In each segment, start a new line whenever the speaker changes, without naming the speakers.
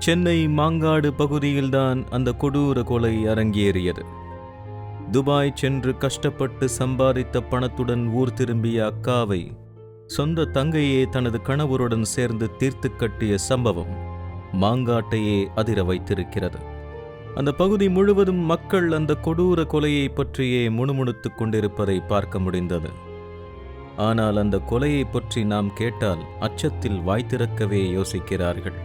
சென்னை மாங்காடு பகுதியில்தான் அந்த கொடூர கொலை அரங்கேறியது. துபாய் சென்று கஷ்டப்பட்டு சம்பாதித்த பணத்துடன் ஊர் திரும்பிய அக்காவை சொந்த தங்கையே தனது கணவருடன் சேர்ந்து தீர்த்து கட்டிய சம்பவம் மாங்காட்டையே அதிர வைத்திருக்கிறது. அந்த பகுதி முழுவதும் மக்கள் அந்த கொடூர கொலையை பற்றியே முணுமுணுத்துக் கொண்டிருப்பதை பார்க்க முடிந்தது. ஆனால் அந்த கொலையை பற்றி நாம் கேட்டால் அச்சத்தில் வாய் திறக்கவே யோசிக்கிறார்கள்.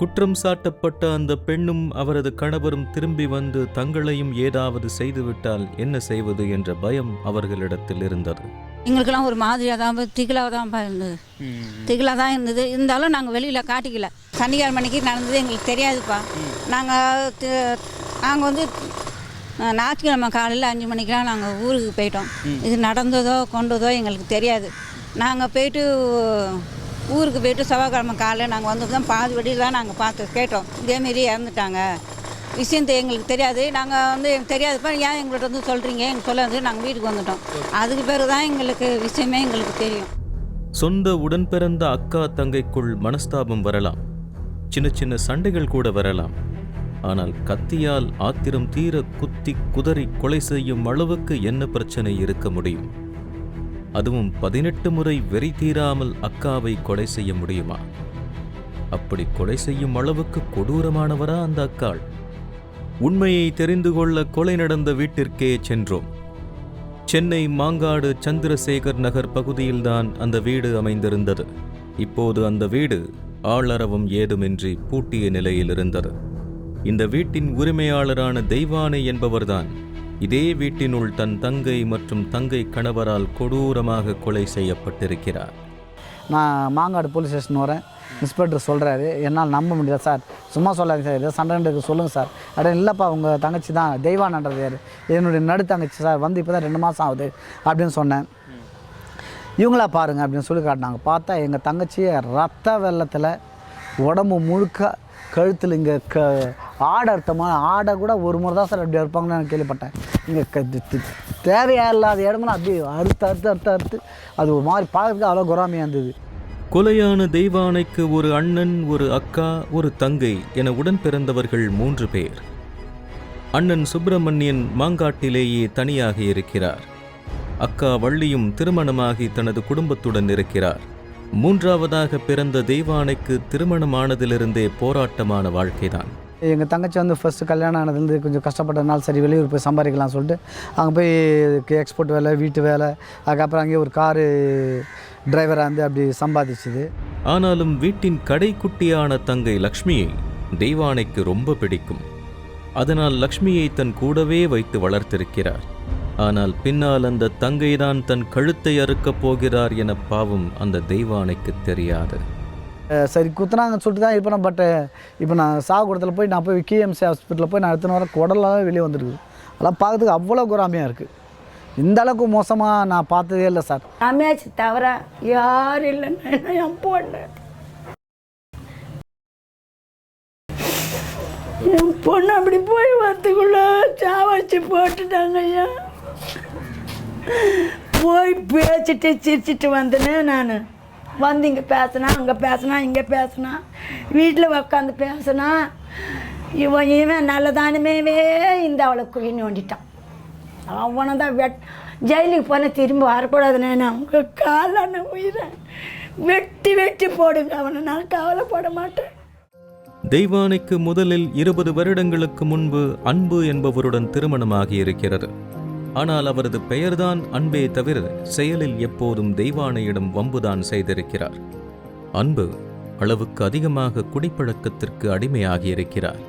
குற்றம் சாட்டப்பட்ட அந்த பெண்ணும் அவரது கணவரும் திரும்பி வந்து தங்களையும் ஏதாவது செய்துவிட்டால் என்ன செய்வது என்ற பயம் அவர்களிடத்தில் இருந்தது.
எங்களுக்கெல்லாம் ஒரு மாதிரியாக தான் திகிலாக தான் இருந்தது. இருந்தாலும் நாங்கள் வெளியில் காட்டிக்கல. சனிக்கிழமை மணிக்கு நடந்தது எங்களுக்கு தெரியாதுப்பா. நாங்கள் வந்து ஞாயிற்றுக்கிழமை காலையில் 5 மணிக்கெலாம் நாங்கள் ஊருக்கு போயிட்டோம். இது நடந்ததோ கொண்டதோ எங்களுக்கு தெரியாது. நாங்கள் போயிட்டு ஊருக்கு போயிட்டு செவ்வாய்க்கிழமை காலையில் நாங்கள் வந்து தான் பாதி வழியில் தான் நாங்கள் கேட்டோம். இதேமாரி இறந்துட்டாங்க, விஷயம் எங்களுக்கு தெரியாது. நாங்கள் வந்து எனக்கு தெரியாதுப்பா, ஏன் எங்கள்கிட்ட வந்து சொல்கிறீங்க, எங்களுக்கு சொல்லாது. நாங்கள் வீட்டுக்கு வந்துட்டோம். அதுக்கு பிறகு தான் எங்களுக்கு விஷயமே எங்களுக்கு தெரியும்.
சொந்த உடன் பிறந்த அக்கா தங்கைக்குள் மனஸ்தாபம் வரலாம், சின்ன சின்ன சண்டைகள் கூட வரலாம். ஆனால் கத்தியால் ஆத்திரம் தீர குத்தி குதறி கொலை செய்யும் அளவுக்கு என்ன பிரச்சனை இருக்க முடியும்? அதுவும் 18 முறை வெறி தீராமல் அக்காவை கொலை செய்ய முடியுமா? அப்படி கொலை செய்யும் அளவுக்கு கொடூரமானவரா அந்த அக்காள்? உண்மையை தெரிந்து கொள்ள கொலை நடந்த வீட்டிற்கே சென்றோம். சென்னை மாங்காடு சந்திரசேகர் நகர் பகுதியில்தான் அந்த வீடு அமைந்திருந்தது. இப்போது அந்த வீடு ஆளரவம் ஏதுமின்றி பூட்டிய நிலையில் இருந்தது. இந்த வீட்டின் உரிமையாளரான தெய்வானை என்பவர்தான் இதே வீட்டினுள் தன் தங்கை மற்றும் தங்கை கணவரால் கொடூரமாக கொலை செய்யப்பட்டிருக்கிறார்.
நான் மாங்காடு போலீஸ் ஸ்டேஷன் வரேன். இன்ஸ்பெக்டர் சொல்கிறாரு, என்னால் நம்ப முடியாது சார், சும்மா சொல்லாதீங்க சார், ஏதோ சண்டைக்கு சொல்லுங்கள் சார். இல்லைப்பா, உங்கள் தங்கச்சி தான் தெய்வானன்றது யார், என்னுடைய நடு தங்கச்சி சார், வந்து இப்போ தான் 2 மாதம் ஆகுது அப்படின்னு சொன்னேன். இவங்களா பாருங்கள் அப்படின்னு சொல்லி காட்டினாங்க. பார்த்தா எங்கள் தங்கச்சியை ரத்த வெள்ளத்தில் உடம்பு முழுக்க கழுத்தில் இங்கே ஆடை அர்த்தமான ஆடை கூட ஒரு முறை தான் சார் அப்படி இருப்பாங்கன்னு நான் கேள்விப்பட்டேன். இங்கே தேவையா இல்லாத இடமெல்லாம் அப்படியே அறுத்து அது ஒரு மாதிரி பார்க்கறதுக்கு அவ்வளோ குறாமையாக இருந்தது.
கொலையான தெய்வானைக்கு ஒரு அண்ணன், ஒரு அக்கா, ஒரு தங்கை என உடன் பிறந்தவர்கள் 3 பேர். அண்ணன் சுப்பிரமணியன் மாங்காட்டிலேயே தனியாக இருக்கிறார். அக்கா வள்ளியும் திருமணமாகி தனது குடும்பத்துடன் இருக்கிறார். 3ஆவதாக பிறந்த தெய்வானைக்கு திருமணமானதிலிருந்தே போராட்டமான வாழ்க்கைதான்.
எங்கள் தங்கச்சி வந்து ஃபஸ்ட்டு கல்யாணம் ஆனதுலேருந்து கொஞ்சம் கஷ்டப்பட்டதுனால சரி வெளியூர் போய் சம்பாதிக்கலாம் சொல்லிட்டு அங்கே போய் எக்ஸ்போர்ட் வேலை, வீட்டு வேலை, அதுக்கப்புறம் அங்கேயே ஒரு காரு டிரைவராக இருந்து அப்படி சம்பாதிச்சுது.
ஆனாலும் வீட்டின் கடைக்குட்டியான தங்கை லக்ஷ்மியை தெய்வானைக்கு ரொம்ப பிடிக்கும். அதனால் லக்ஷ்மியை தன் கூடவே வைத்து வளர்த்திருக்கிறார். ஆனால் பின்னால் அந்த தங்கைதான் தன் கழுத்தை அறுக்கப் போகிறார் என பாவம் அந்த தெய்வானைக்கு தெரியாது.
சரி குத்துனாங்கன்னு சொல்லிட்டு தான் இருப்பேன். பட் இப்போ நான் சாகுடத்தில் போய் நான் போய் KMC ஹாஸ்பிட்டலில் போய் நான் எடுத்துன்னு வர குடலாம் வெளியே வந்துருக்குது. அதெல்லாம் பார்க்கறதுக்கு அவ்வளோ குறாமையாக இருக்குது. இந்த அளவுக்கு மோசமாக நான் பார்த்ததே இல்லை சார்.
அமேச்சு தவிர யாரும் இல்லைன்னு என் பொண்ணு அப்படி போய் வரத்துக்குள்ள சாவடிச்சு போட்டுட்டாங்க ஐயா. போய் பேசிட்டு சிரிச்சிட்டு வந்தேன்னு நான் வந்து இங்கே பேசினா, அங்கே பேசினா, இங்கே பேசினா, வீட்டில் உட்காந்து பேசினா, இவன் நல்லதானுமே இந்த அவளை குழி நோண்டிட்டான். அவனை தான் ஜெயிலுக்கு போனால் திரும்ப வரக்கூடாதுன்னு அவங்க காலான உயிரை வெட்டி போடுங்க அவனை. நான் கவலைப்பட மாட்டேன்.
தெய்வானைக்கு முதலில் 20 வருடங்களுக்கு முன்பு அன்பு என்பவருடன் திருமணமாகி இருக்கிறது. ஆனால் அவரது பெயர்தான் அன்பே தவிர செயலில் எப்போதும் தெய்வானையிடம் வம்புதான் செய்திருக்கிறார். அன்பு அளவுக்கு அதிகமாக குடிப்பழக்கத்திற்கு அடிமையாகியிருக்கிறார்.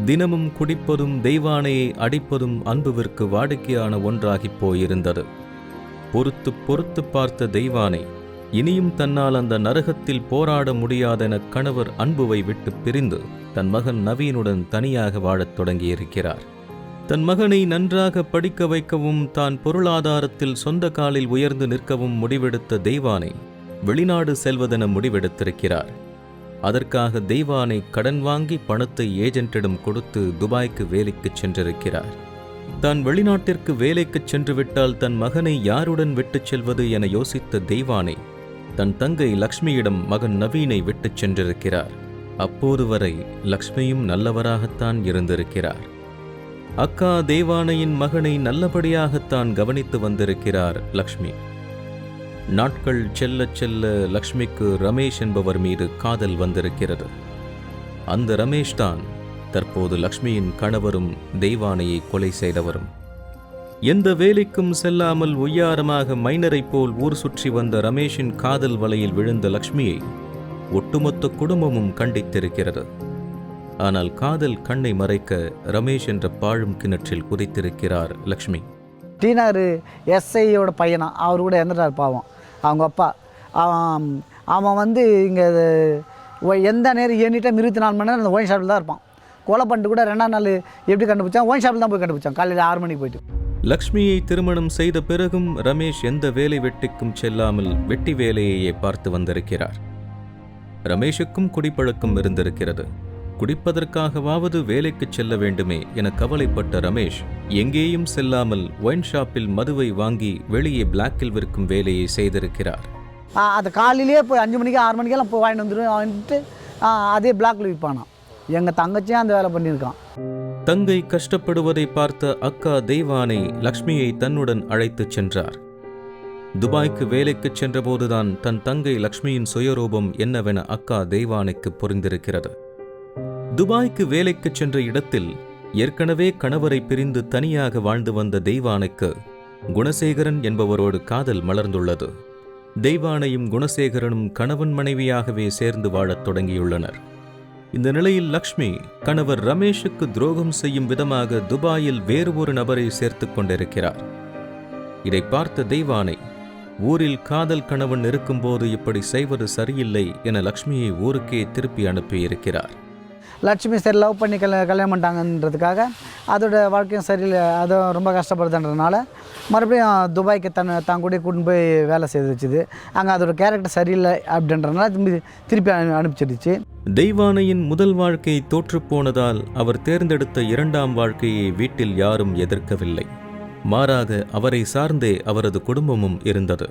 தினமும் குடிப்பதும் தெய்வானையை அடிப்பதும் அன்புவிற்கு வாடிக்கையான ஒன்றாகி போயிருந்தது. பொறுத்து பார்த்த தெய்வானை இனியும் தன்னால் அந்த நரகத்தில் போராட முடியாதென கணவர் அன்புவை விட்டு பிரிந்து தன் மகன் நவீனுடன் தனியாக வாழத் தொடங்கியிருக்கிறார். தன் மகனை நன்றாக படிக்க வைக்கவும் தான் பொருளாதாரத்தில் சொந்த காலில் உயர்ந்து நிற்கவும் முடிவெடுத்த தெய்வானை வெளிநாடு செல்வதென முடிவெடுத்திருக்கிறார். அதற்காக தெய்வானை கடன் வாங்கி பணத்தை ஏஜென்ட்டிடம் கொடுத்து துபாய்க்கு வேலைக்கு சென்றிருக்கிறார். தான் வெளிநாட்டிற்கு வேலைக்கு சென்றுவிட்டால் தன் மகனை யாருடன் விட்டுச் செல்வது என யோசித்த தெய்வானை தன் தங்கை லக்ஷ்மியிடம் மகன் நவீனை விட்டுச் சென்றிருக்கிறார். அப்போது வரை லக்ஷ்மியும் நல்லவராகத்தான் இருந்திருக்கிறார். அக்கா தெய்வானையின் மகனை நல்லபடியாகத்தான் கவனித்து வந்திருக்கிறார் லக்ஷ்மி. நாட்கள் செல்ல செல்ல லக்ஷ்மிக்கு ரமேஷ் என்பவர் மீது காதல் வந்திருக்கிறது. அந்த ரமேஷ் தான் தற்போது லக்ஷ்மியின் கணவரும் தெய்வானையை கொலை செய்தவரும். எந்த வேலைக்கும் செல்லாமல் ஒய்யாரமாக மைனரைப் போல் ஊர் சுற்றி வந்த ரமேஷின் காதல் வலையில் விழுந்த லக்ஷ்மியை ஒட்டுமொத்த குடும்பமும் கண்டித்திருக்கிறது. ஆனால் காதல் கண்ணை மறைக்க ரமேஷ் என்ற பாழும் கிணற்றில் குதித்திருக்கிறார் லக்ஷ்மி.
டீனார் எஸ்ஐயோட பையனா, அவர் கூட இறந்துட்டார் பாவம். அவங்க அப்பா அவன் இங்கே எந்த நேரம் எனி டைம் 24 மணி நேரம் அந்த ஒயின் ஷாப்பில் தான் இருப்பான். கொலை பண்ணிட்டு கூட 2ஆம் நாள் எப்படி கண்டுபிடிச்சான்? ஒயின் ஷாப்பில் தான் போய் கண்டுபிடிச்சான், காலையில் 6 மணிக்கு போயிட்டு.
லக்ஷ்மியை திருமணம் செய்த பிறகும் ரமேஷ் எந்த வேலை வெட்டிக்கும் செல்லாமல் வெட்டி வேலையையே பார்த்து வந்திருக்கிறார். ரமேஷுக்கும் குடிப்பழக்கம் இருந்திருக்கிறது. குடிப்பதற்காகவாவது வேலைக்கு செல்ல வேண்டுமே என கவலைப்பட்ட ரமேஷ் எங்கேயும் செல்லாமல் ஒயின் ஷாப்பில் மதுவை வாங்கி வெளியே பிளாக்கில் விற்கும் வேலையை செய்திருக்கிறார்.
அது காலையிலேயே போய் 5 மணிக்கு 6 மணிக்கெல்லாம் போய் வாங்கிட்டு அதே பிளாக்கில் விற்பானான். எங்கள் தங்கச்சியும் அந்த வேலை பண்ணியிருக்கான்.
தங்கை கஷ்டப்படுவதை பார்த்த அக்கா தெய்வானை லக்ஷ்மியை தன்னுடன் அழைத்துச் சென்றார். துபாய்க்கு வேலைக்கு சென்றபோதுதான் தன் தங்கை லக்ஷ்மியின் சுயரூபம் என்னவென அக்கா தெய்வானைக்கு புரிந்திருக்கிறது. துபாய்க்கு வேலைக்கு சென்ற இடத்தில் ஏற்கனவே கணவரை பிரிந்து தனியாக வாழ்ந்து வந்த தெய்வானைக்கு குணசேகரன் என்பவரோடு காதல் மலர்ந்துள்ளது. தெய்வானையும் குணசேகரனும் கணவன் மனைவியாகவே சேர்ந்து வாழத் தொடங்கியுள்ளனர். இந்த நிலையில் லக்ஷ்மி கணவர் ரமேஷுக்கு துரோகம் செய்யும் விதமாக துபாயில் வேறு ஒரு நபரை சேர்த்து கொண்டிருக்கிறார். இதை பார்த்த தெய்வானை ஊரில் காதல் கணவன் இருக்கும்போது இப்படி செய்வது சரியில்லை என லக்ஷ்மியை ஊருக்கே திருப்பி அனுப்பியிருக்கிறார்.
லட்சுமி சரி லவ் பண்ணி கல்யாணம் பண்ணிட்டாங்கன்றதுக்காக அதோட வாழ்க்கையும் சரியில்லை, அதுவும் ரொம்ப கஷ்டப்படுதுன்றதுனால மறுபடியும் துபாய்க்கு தான் கூட கூட்டின்னு போய் வேலை செய்து வச்சுது. அங்கே அதோட கேரக்டர் சரியில்லை அப்படின்றதுனால திருப்பி அனுப்பிச்சிடுச்சு.
தெய்வானையின் முதல் வாழ்க்கை தோற்றுப்போனதால் அவர் தேர்ந்தெடுத்த 2ஆம் வாழ்க்கையை வீட்டில் யாரும் எதிர்க்கவில்லை. மாறாக அவரை சார்ந்தே அவரது குடும்பமும் இருந்தது.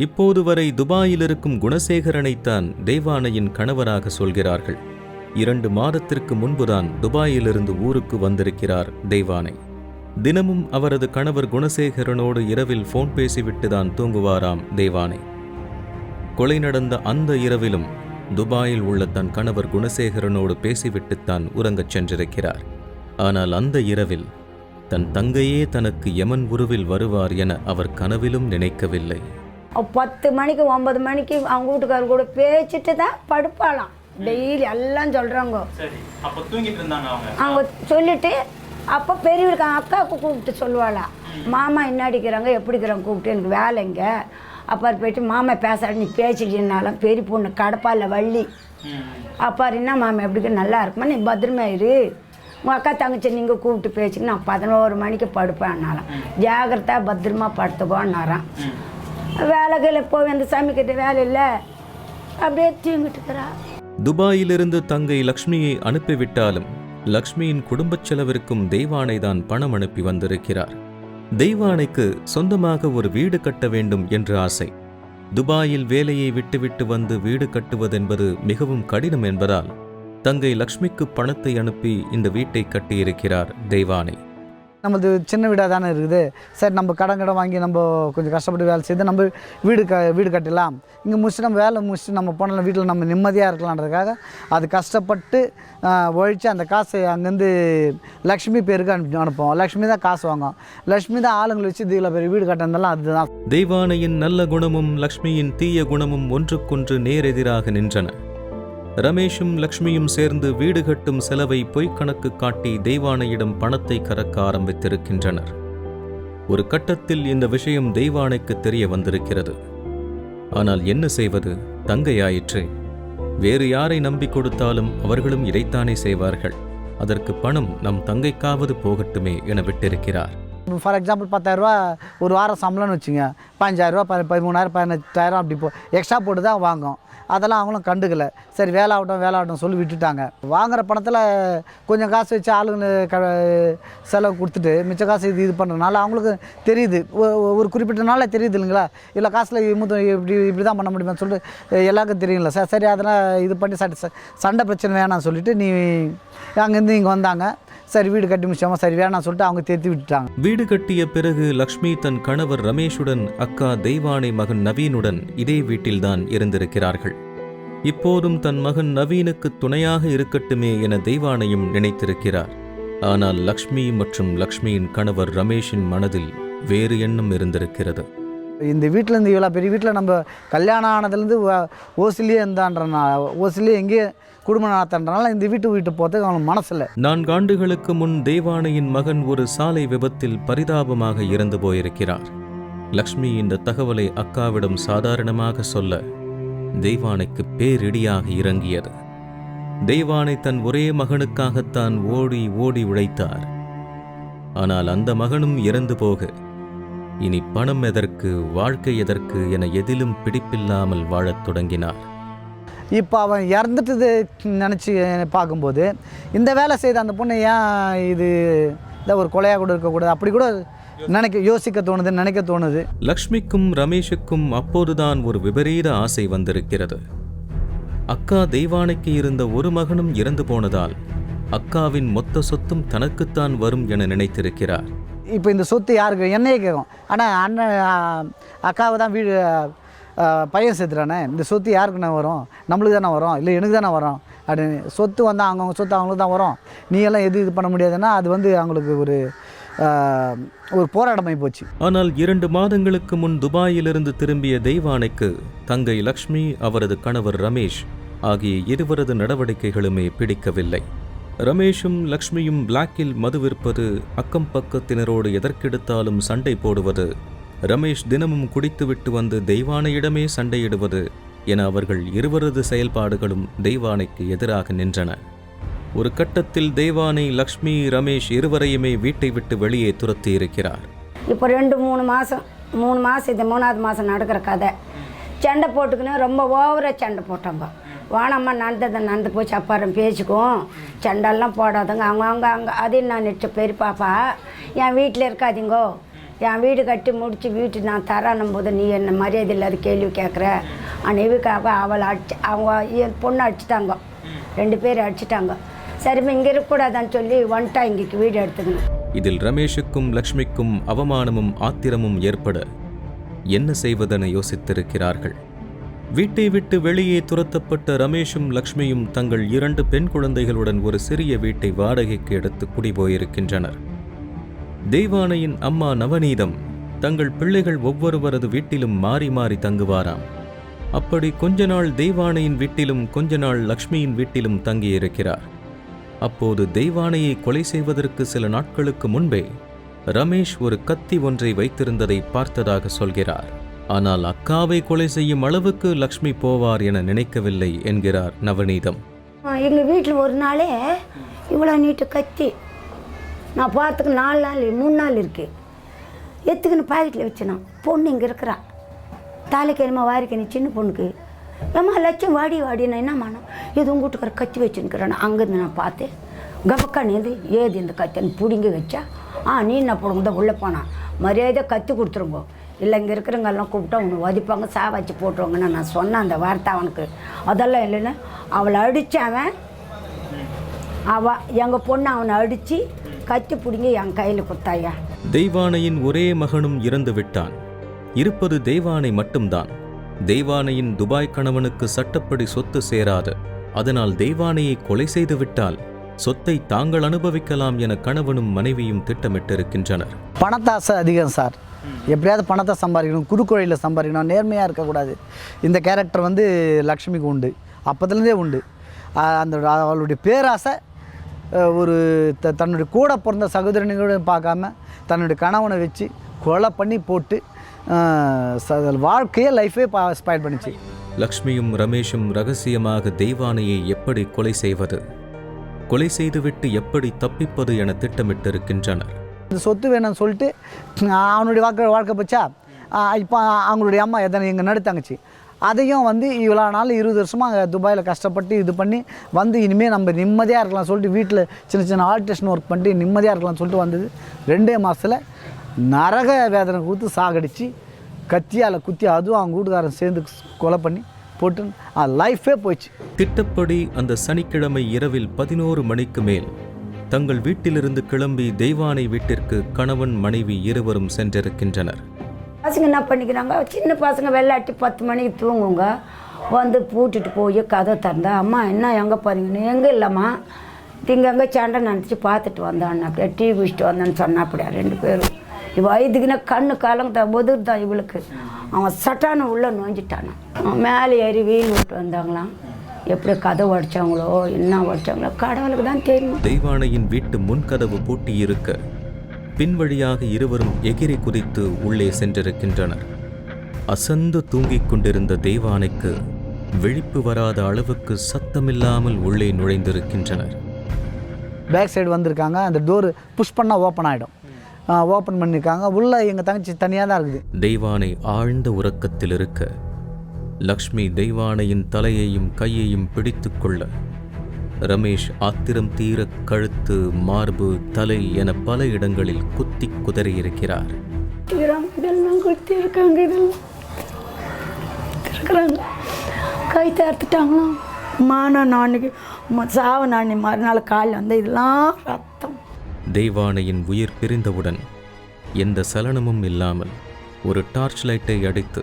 இப்போது வரை துபாயில் இருக்கும் குணசேகரனைத்தான் தெய்வானையின் கணவராக சொல்கிறார்கள். 2 மாதத்திற்கு முன்புதான் துபாயிலிருந்து ஊருக்கு வந்திருக்கிறார் தெய்வானை. தினமும் அவரது கணவர் குணசேகரனோடு இரவில் போன் பேசிவிட்டுதான் தூங்குவாராம் தெய்வானை. கொலை நடந்த அந்த இரவிலும் துபாயில் உள்ள தன் கணவர் குணசேகரனோடு பேசிவிட்டுத்தான் உறங்கச் சென்றிருக்கிறார். ஆனால் அந்த இரவில் தன் தங்கையே தனக்கு யமன் உருவில் வருவார் என அவர் கனவிலும் நினைக்கவில்லை.
10 மணிக்கு 9 மணிக்கு அவங்க வீட்டுக்காரர் கூட பேசிட்டு தான் படுப்பாளாம். டெய்லி எல்லாம் சொல்கிறாங்க. அவங்க சொல்லிட்டு அப்போ பெரியவருக்கு அக்காவுக்கு கூப்பிட்டு சொல்லுவாளா, மாமா என்ன அடிக்கிறாங்க எப்படிக்கிறாங்க கூப்பிட்டு எனக்கு வேலைங்க. அப்பாரு போயிட்டு மாமா பேசாடி நீ பேசிட்டீங்கனாலும் பெரிய பொண்ணு கடப்பால வள்ளி அப்பாரு என்ன மாமா எப்படிக்க நல்லா இருக்குமா, நீ பத்திரமா இரு, உங்கள் அக்கா தங்கச்சி நீங்கள் கூப்பிட்டு பேசிங்க, நான் 11 மணிக்கு படுப்பேன்னாலாம். ஜாகிரதா பத்திரமா படுத்துக்கோன்னாரான். வேலைகளை போய் அந்த சமைக்கிட்ட வேலை இல்லை, அப்படியே தூங்கிட்டுக்கிறா.
துபாயிலிருந்து தங்கை லக்ஷ்மியை அனுப்பிவிட்டாலும் லக்ஷ்மியின் குடும்பச் செலவிற்கும் தெய்வானைதான் பணம் அனுப்பி வந்திருக்கிறார். தெய்வானைக்கு சொந்தமாக ஒரு வீடு கட்ட வேண்டும் என்ற ஆசை. துபாயில் வேலையை விட்டுவிட்டு வந்து வீடு கட்டுவதென்பது மிகவும் கடினம் என்பதால் தங்கை லக்ஷ்மிக்கு பணத்தை அனுப்பி இந்த வீட்டை கட்டியிருக்கிறார் தெய்வானை.
நம்மளது சின்ன வீடாக தானே இருக்குது, சரி நம்ம கடன் வாங்கி நம்ம கொஞ்சம் கஷ்டப்பட்டு வேலை செய்து நம்ம வீடு கட்டலாம், இங்கே முடிச்சுட்டு நம்ம வேலை முடிச்சுட்டு நம்ம போனாலும் வீட்டில் நம்ம நிம்மதியாக இருக்கலான்றதுக்காக அது கஷ்டப்பட்டு ஒழித்து அந்த காசை அங்கேருந்து லக்ஷ்மி பேருக்கு அனுப்புவோம். லக்ஷ்மி தான் காசு வாங்குவோம், லக்ஷ்மி தான் ஆளுங்களை வச்சு இதில் பெரிய வீடு கட்டினதெல்லாம் அதுதான்.
தெய்வானையின் நல்ல குணமும் லக்ஷ்மியின் தீய குணமும் ஒன்றுக்கொன்று நேரெதிராக நின்றன. ரமேஷும் லக்ஷ்மியும் சேர்ந்து வீடு கட்டும் செலவை பொய்க்கணக்கு காட்டி தெய்வானையிடம் பணத்தை கறக்க ஆரம்பித்திருக்கின்றனர். ஒரு கட்டத்தில் இந்த விஷயம் தெய்வானைக்கு தெரிய வந்திருக்கிறது. ஆனால் என்ன செய்வது, தங்கையாயிற்றே. வேறு யாரை நம்பி கொடுத்தாலும் அவர்களும் இதைத்தானே செய்வார்கள். அதற்கு பணம் நம் தங்கைக்காவது போகட்டுமே என விட்டிருக்கிறார்.
ஃபார் எக்ஸாம்பிள் 10,000 ஒரு வாரம் சம்பளம்னு வச்சுங்க, 5,000 13,000 18,000 அப்படி எக்ஸ்ட்ரா போட்டு தான் வாங்கும். அதெல்லாம் அவங்களும் கண்டுக்கல. சரி வேலை ஆகட்டும் சொல்லி விட்டுட்டாங்க. வாங்குகிற பணத்தில் கொஞ்சம் காசு வச்சு ஆளுங்க செலவு கொடுத்துட்டு மிச்ச காசு இது பண்ணுறதுனால அவங்களுக்கு தெரியுது, ஒரு குறிப்பிட்ட நாளில் தெரியுது இல்லைங்களா, இல்லை காசில் இப்படி தான் பண்ண முடியுமான்னு சொல்லிட்டு எல்லாருக்கும் தெரியுங்களா சார். சரி அதெல்லாம் இது பண்ணி சண்டை பிரச்சனை வேணாம்னு சொல்லிட்டு அங்கேருந்து இங்கே வந்தாங்க. சரி வீடு கட்டி முடிச்சாம சரி வேணாம் சொல்லிட்டு அவங்க தேர்த்தி விட்டுட்டாங்க.
வீடு கட்டிய பிறகு லக்ஷ்மி தன் கணவர் ரமேஷுடன் அக்கா தெய்வானை மகன் நவீனுடன் இதே வீட்டில்தான் இருந்திருக்கிறார்கள். இப்போதும் தன் மகன் நவீனுக்கு துணையாக இருக்கட்டுமே என தெய்வானையும் நினைத்திருக்கிறார். ஆனால் லக்ஷ்மி மற்றும் லக்ஷ்மியின் கணவர் ரமேஷின் மனதில் வேறு எண்ணம் இருந்திருக்கிறது.
இந்த வீட்டிலேருந்து இவ்வளோ பெரிய வீட்டில் நம்ம கல்யாணம் ஆனதுலேருந்து ஓசிலேயே இருந்தான்றனால ஓசிலேயே எங்கேயே குடும்பம் நடத்தன்றனால இந்த வீட்டு போகிறதுக்கு அவனுக்கு மனசில்லை.
4 ஆண்டுகளுக்கு முன் தெய்வானையின் மகன் ஒரு சாலை விபத்தில் பரிதாபமாக இறந்து போயிருக்கிறார். லக்ஷ்மி இந்த தகவலை அக்காவிடம் சாதாரணமாக சொல்ல தெய்வானைக்கு பேரிடியாக இறங்கியது. தெய்வானை தன் ஒரே மகனுக்காகத்தான் ஓடி ஓடி உழைத்தார். ஆனால் அந்த மகனும் இறந்து போக இனி பணம் எதற்கு, வாழ்க்கை எதற்கு என எதிலும் பிடிப்பில்லாமல் வாழத் தொடங்கினார்.
இப்போ அவன் இறந்துட்டு நினச்சி பார்க்கும்போது இந்த வேலை செய்த அந்த பொண்ணு ஏன் இது ஒரு கொலையாக கூட இருக்கக்கூடாது அப்படி கூட யோசிக்க தோணுது, நினைக்க தோணுது.
லக்ஷ்மிக்கும் ரமேஷுக்கும் அப்போதுதான் ஒரு விபரீத ஆசை வந்திருக்கிறது. அக்கா தெய்வானைக்கு இருந்த ஒரு மகனும் இறந்து போனதால் அக்காவின் மொத்த சொத்தும் தனக்குத்தான் வரும் என நினைத்திருக்கிறார்.
இப்போ இந்த சொத்து யாருக்கு, என்னையே கேட்கும். ஆனால் அண்ணன் அக்காவை தான் வீடு பையன் சேர்த்துறானே, இந்த சொத்து யாருக்குண்ணே வரும், நம்மளுக்கு தானே வரும், இல்லை எனக்கு தானே வரும் அப்படின்னு. சொத்து வந்தால் அவங்கவுங்க சொத்து அவங்களுக்கு தான் வரும், நீ எல்லாம் இது பண்ண முடியாதுன்னா அது அவங்களுக்கு ஒரு போராட்டமாகி போச்சு.
ஆனால் 2 மாதங்களுக்கு முன் துபாயிலிருந்து திரும்பிய தெய்வானைக்கு தங்கை லக்ஷ்மி, அவரது கணவர் ரமேஷ் ஆகிய இருவரது நடவடிக்கைகளுமே பிடிக்கவில்லை. ரமேஷும் லக்ஷ்மியும் பிளாக்கில் மது விற்பது, அக்கம் பக்கத்தினரோடு எதற்கெடுத்தாலும் சண்டை போடுவது, ரமேஷ் தினமும் குடித்துவிட்டு வந்து தெய்வானையிடமே சண்டையிடுவது என அவர்கள் இருவரது செயல்பாடுகளும் தெய்வானைக்கு எதிராக நின்றன. ஒரு கட்டத்தில் தெய்வானை லக்ஷ்மி, ரமேஷ் இருவரையுமே வீட்டை விட்டு வெளியே துரத்தி இருக்கிறார்.
இப்போ 3 மாதம் இது 3ஆவது மாதம் நடக்கிற கதை. சண்டை போட்டுக்குன்னு ரொம்ப ஓவராக சண்டை போட்டாங்க. வானம்மா நடந்து போச்சு, அப்பாரம் பேசிக்குவோம், சண்டெல்லாம் போடாதுங்க அவங்க அதையும் நான் நினச்ச பெரிய பாப்பா என் வீட்டில் இருக்காதீங்கோ, என் வீடு கட்டி முடித்து வீட்டு நான் தரணும் போது நீ என்ன மரியாதை இல்லாத கேள்வி கேட்குற அன்னைக்காக அவளை அவங்க என் பொண்ணு அடிச்சிட்டாங்க, 2 பேர் அடிச்சிட்டாங்க. சரிம்மா இங்கே இருக்கக்கூடாதான்னு சொல்லி வந்துட்டா இங்கே வீடு எடுத்துக்கணும்.
இதில் ரமேஷுக்கும் லக்ஷ்மிக்கும் அவமானமும் ஆத்திரமும் ஏற்பட என்ன செய்வதென யோசித்திருக்கிறார்கள். வீட்டை விட்டு வெளியே துரத்தப்பட்ட ரமேஷும் லக்ஷ்மியும் தங்கள் 2 பெண் குழந்தைகளுடன் ஒரு சிறிய வீட்டை வாடகைக்கு எடுத்து குடிபோயிருக்கின்றனர். தெய்வானையின் அம்மா நவநீதம் தங்கள் பிள்ளைகள் ஒவ்வொருவரது வீட்டிலும் மாறி மாறி தங்குவாராம். அப்படி கொஞ்ச நாள் தெய்வானையின் வீட்டிலும் கொஞ்ச நாள் லக்ஷ்மியின் வீட்டிலும் தங்கியிருக்கிறார். அப்போது தெய்வானையை கொலை செய்வதற்கு சில நாட்களுக்கு முன்பே ரமேஷ் ஒரு கத்தி ஒன்றை வைத்திருந்ததை பார்த்ததாக சொல்கிறார். ஆனால் அக்காவை கொலை செய்யும் அளவுக்கு லக்ஷ்மி போவார் என நினைக்கவில்லை என்கிறார் நவநீதம்.
எங்கள் வீட்டில் ஒரு நாளே இவ்வளோ நீட்டு கத்தி நான் பார்த்துக்கு 4 நாள் 3 நாள் இருக்குது, எத்துக்குன்னு பாக்கெட்டில் வச்சுனோம். பொண்ணு இங்கே இருக்கிறா, தாலைக்கிழமை வாரிக்கணி சின்ன பொண்ணுக்கு ஏம்மா லட்சம் வாடி நான் என்ன மானோம் எது உங்கள் வீட்டுக்கார கத்தி வச்சுன்னுக்கிறேன். அங்கேருந்து நான் பார்த்தேன் கபக்கானது ஏது இந்த கத்தின்னு பிடிங்கி வச்சா நீ என்ன போடுங்க உள்ளே போனான், மரியாதை கத்தி கொடுத்துருங்கோ, இல்லை இங்கே இருக்கிறவங்கெல்லாம் கூப்பிட்டா உன்னை வதிப்பாங்க சாவாச்சு போட்டுருவாங்கன்னு நான் சொன்னேன் அந்த வார்த்தை அவனுக்கு. அதெல்லாம் இல்லைன்னு அவளை அடித்தவன் எங்கள் பொண்ணு அவனை அடித்து கத்தி பிடிங்கி என் கையில் கொடுத்தாயா.
தெய்வானையின் ஒரே மகனும் இறந்து விட்டான். இருப்பது தெய்வானை மட்டும்தான். தெய்வானையின் துபாய் கணவனுக்கு சட்டப்படி சொத்து சேராது. அதனால் தெய்வானையை கொலை செய்து விட்டால் சொத்தை தாங்கள் அனுபவிக்கலாம் என கணவனும் மனைவியும் திட்டமிட்டிருக்கின்றனர்.
பணத்தாசை அதிகம் சார், எப்படியாவது பணத்தை சம்பாதிக்கணும், குறுக்கொழியில் சம்பாதிக்கணும், நேர்மையாக இருக்கக்கூடாது. இந்த கேரக்டர் லக்ஷ்மிக்கு உண்டு, அப்போதுலேருந்தே உண்டு. அவளுடைய பேராசை ஒரு தன்னுடைய கூட பிறந்த சகோதரனையோட பார்க்காம தன்னுடைய கணவனை வச்சு கொலை பண்ணி போட்டு வாழ்க்கையே லைஃபே ஸ்பாயில் பண்ணிச்சு.
லக்ஷ்மியும் ரமேஷும் ரகசியமாக தெய்வானையை எப்படி கொலை செய்வது, கொலை செய்துவிட்டு எப்படி தப்பிப்பது என திட்டமிட்டிருக்கின்றனர்.
இந்த சொத்து வேணும்னு சொல்லிட்டு அவனுடைய வாழ்க்கை போச்சா. இப்போ அவங்களுடைய அம்மா எங்கள் நடுத்தங்கச்சி அதையும் வந்து இவ்வளோ நாள் 20 வருஷமாக துபாயில் கஷ்டப்பட்டு இது பண்ணி வந்து இனிமேல் நம்ம நிம்மதியாக இருக்கலாம் சொல்லிட்டு வீட்டில் சின்ன சின்ன ஆல்ட்ரேஷன் ஒர்க் பண்ணிட்டு நிம்மதியாக இருக்கலாம்னு சொல்லிட்டு வந்தது 2 மாதத்தில் நரக வேதனை கொடுத்து சாகடித்து கத்தியால் குத்தி அதுவும் அவங்க வீட்டுக்காரன் சேர்ந்து கொலை பண்ணி போட்டு லைஃபே போயிடுச்சு.
திட்டப்படி அந்த சனிக்கிழமை இரவில் 11 மணிக்கு மேல் தங்கள் வீட்டிலிருந்து கிளம்பி தெய்வானை வீட்டிற்கு கணவன் மனைவி இருவரும் சென்றிருக்கின்றனர்.
பசங்க என்ன பண்ணிக்கிறாங்க, சின்ன பசங்க வெள்ளாட்டி 10 மணிக்கு தூங்குங்க, வந்து பூட்டிட்டு போய் கதை திறந்தா, அம்மா என்ன எங்கே போகிறீங்கன்னு, எங்கே இல்லைம்மா திங்கங்கே சண்டை நினச்சி பார்த்துட்டு வந்தான்னு அப்படியே டீ குடிச்சிட்டு வந்தான்னு சொன்னா அப்படியா 2 பேரும். இவ இதுக்குன்னா கண்ணு கலங்க உதிர் தான் இவளுக்கு. அவன் சட்டான உள்ளே நோஞ்சிட்டானான். அவன் மேலே ஏறி வீண் விட்டு வந்தாங்களாம். எப்படி கதை உடைச்சாங்களோ என்ன உடைச்சாங்களோ கடவுளுக்கு தான் தெரியும்.
தெய்வானையின் வீட்டு முன்கதவு பூட்டி இருக்க பின்வழியாக இருவரும் எகிரி குதித்து உள்ளே சென்றிருக்கின்றனர். அசந்து தூங்கிக் கொண்டிருந்த தெய்வானைக்கு விழிப்பு வராத அளவுக்கு சத்தமில்லாமல் உள்ளே நுழைந்திருக்கின்றனர்.
பேக் சைடு வந்திருக்காங்க. அந்த டோரு புஷ் பண்ணால் ஓப்பன் ஆகிடும். ஓப்பன் பண்ணியிருக்காங்க. உள்ளே எங்கள் தங்கச்சி தனியாக தான் இருக்குது.
தெய்வானை ஆழ்ந்த உறக்கத்தில் இருக்க லக்ஷ்மி தெய்வானையின் தலையையும் கையையும் பிடித்து கொள்ள ரமேஷ் ஆத்திரம் தீர கழுத்து, மார்பு, தலை என பல இடங்களில் குத்தி குதறியிருக்கிறார்.
இதெல்லாம் குத்தி இருக்காங்க, இதெல்லாம் இருக்கிறாங்க. கை தடுத்துட்டாங்களாம். நாளைக்கு சாவு நாணி மறுநாள் காலையில் வந்து இதெல்லாம் ரத்தம்.
தெய்வானையின் உயிர் பிரிந்தவுடன் எந்த சலனமும் இல்லாமல் ஒரு டார்ச் லைட்டை அடித்து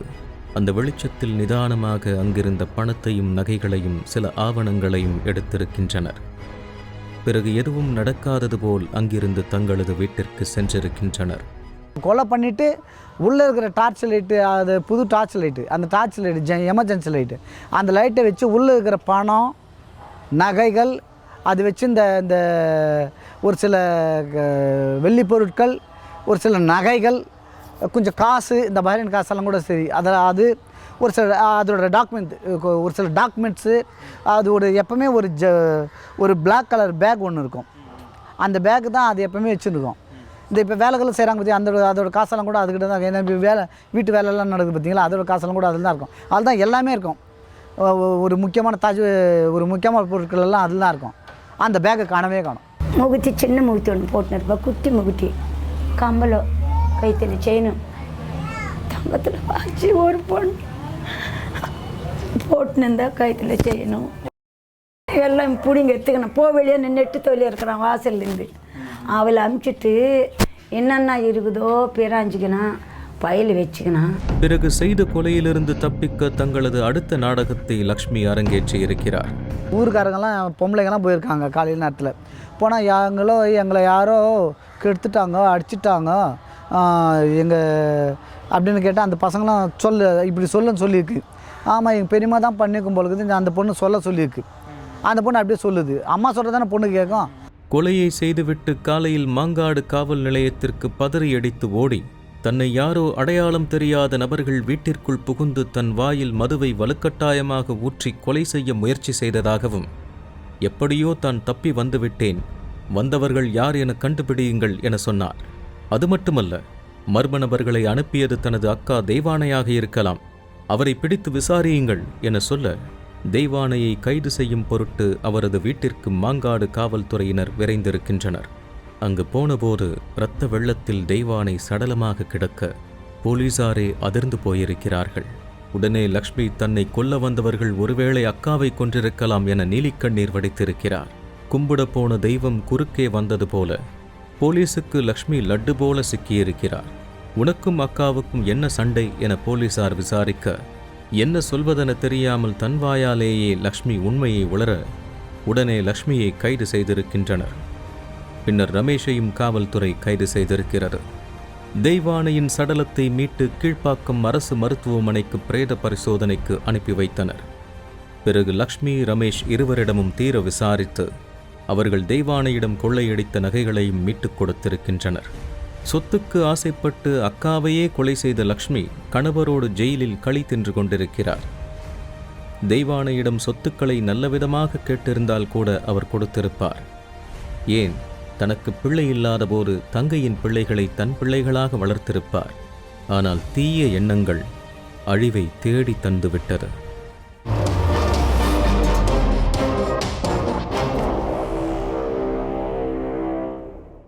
அந்த வெளிச்சத்தில் நிதானமாக அங்கிருந்த பணத்தையும் நகைகளையும் சில ஆவணங்களையும் எடுத்திருக்கின்றனர். பிறகு எதுவும் நடக்காதது போல் அங்கிருந்து தங்களது வீட்டிற்கு சென்றிருக்கின்றனர்.
கொலை பண்ணிவிட்டு உள்ளே இருக்கிற டார்ச் லைட்டு, அது புது டார்ச் லைட்டு, அந்த டார்ச் லைட்டு எமர்ஜென்சி லைட்டு, அந்த லைட்டை வச்சு உள்ளே இருக்கிற பணம் நகைகள் அது வச்சு இந்த ஒரு சில வெள்ளி பொருட்கள், ஒரு சில நகைகள், கொஞ்சம் காசு, இந்த பஹ்ரைன் காசெல்லாம் கூட சரி, அது ஒரு சில அதோட டாக்குமெண்ட், ஒரு சில டாக்குமெண்ட்ஸு, அது எப்போவுமே ஒரு பிளாக் கலர் பேக் ஒன்று இருக்கும். அந்த பேக்கு தான் அது எப்போவுமே வச்சுருக்கோம். இந்த இப்போ வேலைகளும் செய்கிறாங்க பற்றி அதோட காசெல்லாம் கூட அதுக்கிட்ட தான். ஏன்னா வீட்டு வேலையெல்லாம் நடக்குது பார்த்தீங்களா, அதோட காசெல்லாம் கூட அதில் தான் இருக்கும். அதில் தான் எல்லாமே இருக்கும். ஒரு முக்கியமான பொருட்கள் எல்லாம் அதில் தான் இருக்கும். அந்த பேக்கை காணவே காணும்.
முகுத்தி, சின்ன முகுத்தி ஒன்று போட்டுன்னு இருப்பா, குட்டி முகுத்தி, கம்பளோ, கைத்தில் செயினும், தங்கத்தில் வாச்சி ஒரு பொண்ணு போட்டுன்னு இருந்தால் கைத்தில் செய்யணும். எல்லாம் பிடிங்க எடுத்துக்கணும். வெளியே நின்றுட்டு தொழில் இருக்கிறான் வாசல்லேருந்து. அவளை அமுச்சிட்டு என்னென்ன இருக்குதோ பிராஞ்சிக்கணும், பயில் வச்சுக்கணும்.
பிறகு செய்த கொலையிலிருந்து தப்பிக்க தங்களது அடுத்த நாடகத்தை லக்ஷ்மி அரங்கேற்றி இருக்கிறார்.
ஊருக்காரங்கெல்லாம் பொம்பளைங்கெல்லாம் போயிருக்காங்க காலையில் நேரத்தில். போனால் எங்களை யாரோ கெடுத்துட்டாங்க, அடிச்சிட்டாங்க அப்படின்னு கேட்டால் அந்த பசங்களாம் இப்படி சொல்லுன்னு சொல்லியிருக்கு. ஆமாம், எங்கள் பெரியம்மா தான் பண்ணியிருக்கும் பொழுது அந்த பொண்ணு சொல்லியிருக்கு. அந்த பொண்ணு அப்படியே சொல்லுது. அம்மா சொல்கிறது தானே பொண்ணு கேட்கும்.
கொலையை செய்துவிட்டு காலையில் மாங்காடு காவல் நிலையத்திற்கு பதறி அடித்து ஓடி தன்னை யாரோ அடையாளம் தெரியாத நபர்கள் வீட்டிற்குள் புகுந்து தன் வாயில் மதுவை வலுக்கட்டாயமாக ஊற்றி கொலை செய்ய முயற்சி செய்ததாகவும், எப்படியோ தான் தப்பி வந்துவிட்டேன், வந்தவர்கள் யார் என கண்டுபிடியுங்கள் என சொன்னார். அது மட்டுமல்ல, மர்ம நபர்களை அனுப்பியது தனது அக்கா தெய்வானையாக இருக்கலாம், அவரை பிடித்து விசாரியுங்கள் என சொல்ல தெய்வானையை கைது செய்யும் பொருட்டு அவரது வீட்டிற்கு மாங்காடு காவல்துறையினர் விரைந்திருக்கின்றனர். அங்கு போனபோது இரத்த வெள்ளத்தில் தெய்வானை சடலமாக கிடக்க போலீசாரே அதிர்ந்து போயிருக்கிறார்கள். உடனே லக்ஷ்மி தன்னை கொல்ல வந்தவர்கள் ஒருவேளை அக்காவை கொன்றிருக்கலாம் என நீலிக்கண்ணீர் வடித்திருக்கிறார். கும்பிட போன தெய்வம் குறுக்கே வந்தது போல போலீசுக்கு லக்ஷ்மி லட்டு போல சிக்கியிருக்கிறார். உனக்கும் அக்காவுக்கும் என்ன சண்டை என போலீசார் விசாரிக்க என்ன சொல்வதென தெரியாமல் தன் வாயாலேயே லக்ஷ்மி உண்மையை உளர உடனே லக்ஷ்மியை கைது செய்திருக்கின்றனர். பின்னர் ரமேஷையும் காவல்துறை கைது செய்திருக்கிறது. தெய்வானையின் சடலத்தை மீட்டு கீழ்ப்பாக்கம் அரசு மருத்துவமனைக்கு பிரேத பரிசோதனைக்கு அனுப்பி வைத்தனர். பிறகு லக்ஷ்மி, ரமேஷ் இருவரிடமும் தீர விசாரித்து அவர்கள் தெய்வானையிடம் கொள்ளையடித்த நகைகளையும் மீட்டுக் கொடுத்திருக்கின்றனர். சொத்துக்கு ஆசைப்பட்டு அக்காவையே கொலை செய்த லக்ஷ்மி கணவரோடு ஜெயிலில் களி தின்று கொண்டிருக்கிறார். தெய்வானையிடம் சொத்துக்களை நல்லவிதமாக கேட்டிருந்தால் கூட அவர் கொடுத்திருப்பார். ஏன், தனக்கு பிள்ளை இல்லாத போது தங்கையின் பிள்ளைகளை தன் பிள்ளைகளாக வளர்த்திருப்பார். ஆனால் தீய எண்ணங்கள் அழிவை தேடி தந்துவிட்டது.